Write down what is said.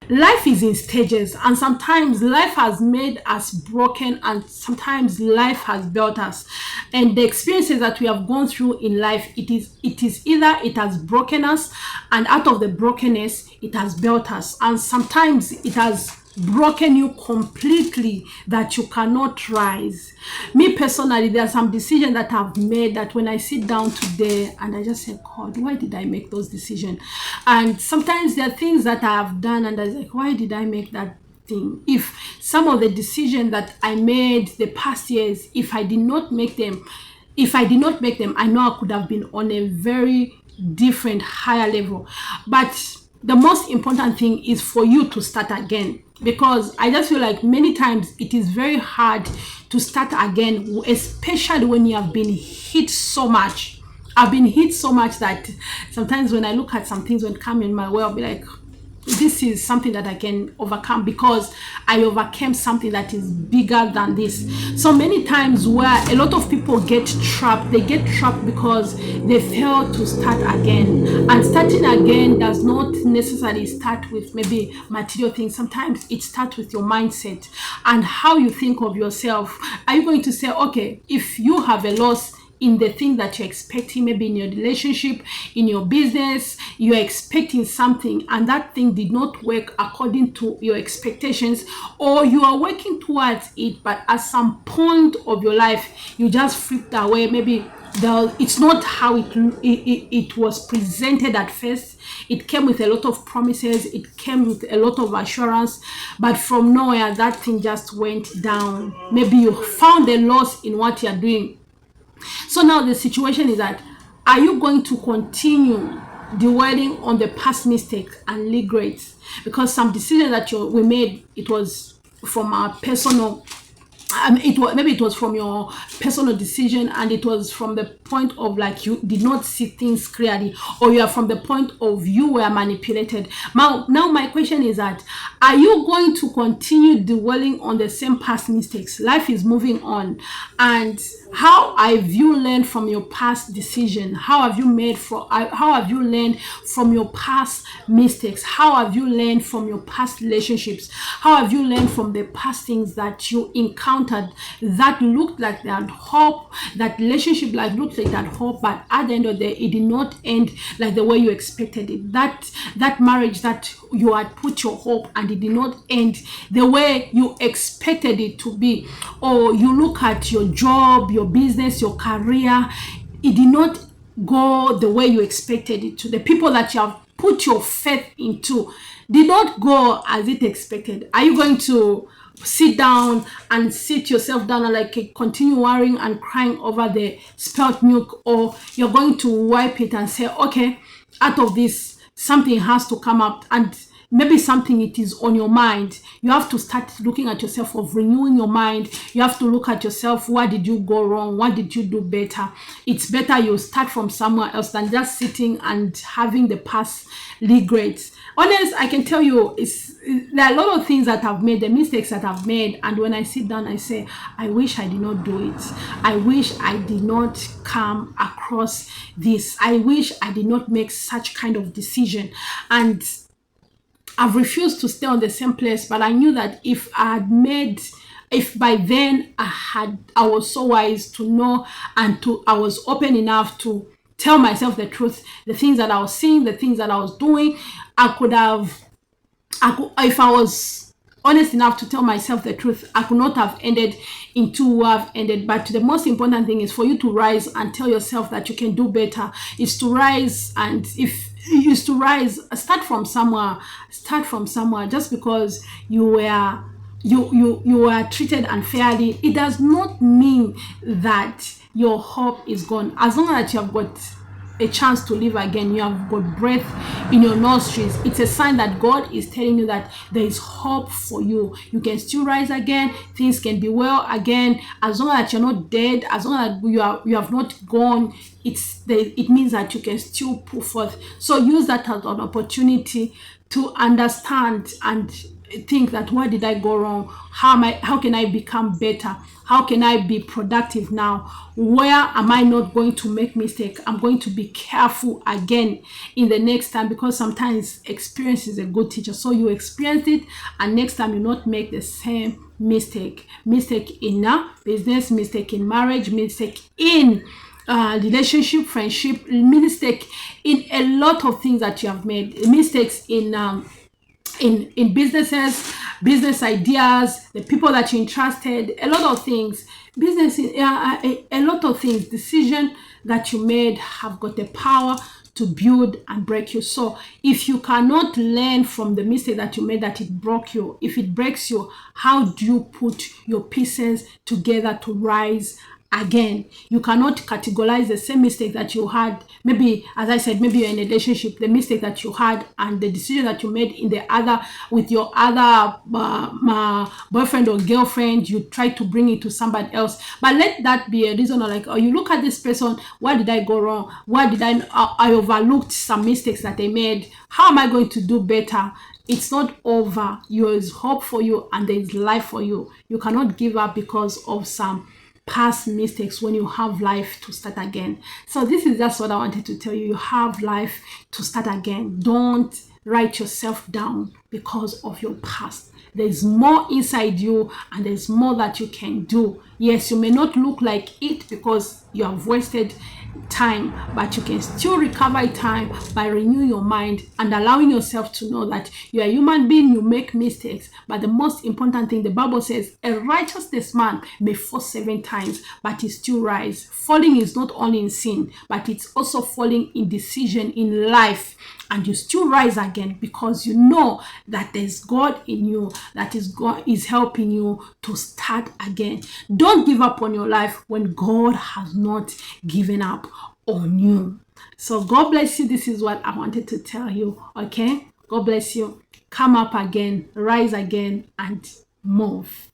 Life is in stages, and sometimes life has made us broken, and sometimes life has built us. And the experiences that we have gone through in life, it is either it has broken us, and out of the brokenness it has built us, and sometimes it has broken you completely that you cannot rise. Me personally, there are some decisions that I've made that when I sit down today and I just say, God, why did I make those decisions? And sometimes there are things that I have done and I was like, why did I make that thing? If some of the decisions that I made the past years, if I did not make them, I know I could have been on a very different, higher level. But the most important thing is for you to start again, because I just feel like many times it is very hard to start again, especially when you have been hit so much. I've been hit so much that sometimes when I look at some things when come in my way, I'll be like, this is something that I can overcome because I overcame something that is bigger than this. So many times where a lot of people get trapped, they get trapped because they fail to start again. And starting again does not necessarily start with maybe material things. Sometimes it starts with your mindset and how you think of yourself. Are you going to say, okay, if you have a loss in the thing that you're expecting, maybe in your relationship, in your business, you're expecting something and that thing did not work according to your expectations, or you are working towards it, but at some point of your life, you just flipped away. Maybe it's not how it was presented at first. It came with a lot of promises, it came with a lot of assurance, but from nowhere, that thing just went down. Maybe you found a loss in what you're doing. So now the situation is that, are you going to continue dwelling on the past mistakes and regrets? Because some decisions that we made, it was from our personal, it was from your personal decision, and it was from the point of like you did not see things clearly, or you are from the point of you were manipulated. Now my question is that, are you going to continue dwelling on the same past mistakes? Life is moving on, and how have you learned from your past decision? How have you learned from your past mistakes? How have you learned from your past relationships? How have you learned from the past things that you encountered that looked like they had hope, that relationship like looked like that hope, but at the end of the day it did not end like the way you expected it? That marriage that you had put your hope and it did not end the way you expected it to be. Or you look at your job, your business, your career, it did not go the way you expected it to. The people that you have put your faith into did not go as it expected. Are you going to sit down and sit yourself down and like continue worrying and crying over the spilled milk, or you're going to wipe it and say, okay, out of this something has to come up? And maybe something it is on your mind, you have to start looking at yourself, of renewing your mind. You have to look at yourself, what did you go wrong, what did you do better? It's better you start from somewhere else than just sitting and having the past regrets. Honest, I can tell you, there are a lot of things that I've made, the mistakes that I've made, and when I sit down, I say, I wish I did not do it. I wish I did not come across this. I wish I did not make such kind of decision. And I've refused to stay on the same place, but I knew that if by then I was so wise to know, and I was open enough to tell myself the truth, the things that I was seeing, the things that I was doing, if I was honest enough to tell myself the truth, I could not have ended into where I've ended. But the most important thing is for you to rise and tell yourself that you can do better. Is to rise, and if you used to rise, start from somewhere. Just because you were treated unfairly, it does not mean that your hope is gone. As long as you have got a chance to live again, you have got breath in your nostrils, it's a sign that God is telling you that there is hope for you. You can still rise again, things can be well again. As long as you're not dead, as long as you have not gone, it means that you can still pull forth. So use that as an opportunity to understand and think that where did I go wrong? How can I become better? How can I be productive now? Where am I not going to make mistake? I'm going to be careful again in the next time, because sometimes experience is a good teacher. So you experience it, and next time you not make the same mistake in business, mistake in marriage, mistake in relationship, friendship, mistake in a lot of things that you have made, mistakes in businesses, business ideas, the people that you entrusted, a lot of things, a lot of things, decision that you made have got the power to build and break you. So if you cannot learn from the mistake that you made, that it broke you, if it breaks you, how do you put your pieces together to rise again? You cannot categorize the same mistake that you had. Maybe, as I said, maybe you're in a relationship, the mistake that you had and the decision that you made in the other, with your other boyfriend or girlfriend, you try to bring it to somebody else. But let that be a reason, or like, oh, you look at this person, why did I go wrong? Why did I overlooked some mistakes that I made? How am I going to do better? It's not over. There is hope for you, and there is life for you. You cannot give up because of some past mistakes when you have life to start again. So this is just what I wanted to tell you. You have life to start again. Don't write yourself down because of your past. There's more inside you, and there's more that you can do. Yes, you may not look like it because you have wasted time, but you can still recover time by renewing your mind and allowing yourself to know that you're a human being. You make mistakes, but the most important thing, the Bible says, a righteous man may fall 7 times, but he still rise. Falling is not only in sin, but it's also falling in decision in life, and you still rise again because you know that there's God in you, that is God is helping you to start again. Don't give up on your life when God has not given up on you. So God bless you. This is what I wanted to tell you. Okay, God bless you. Come up again, rise again, and move.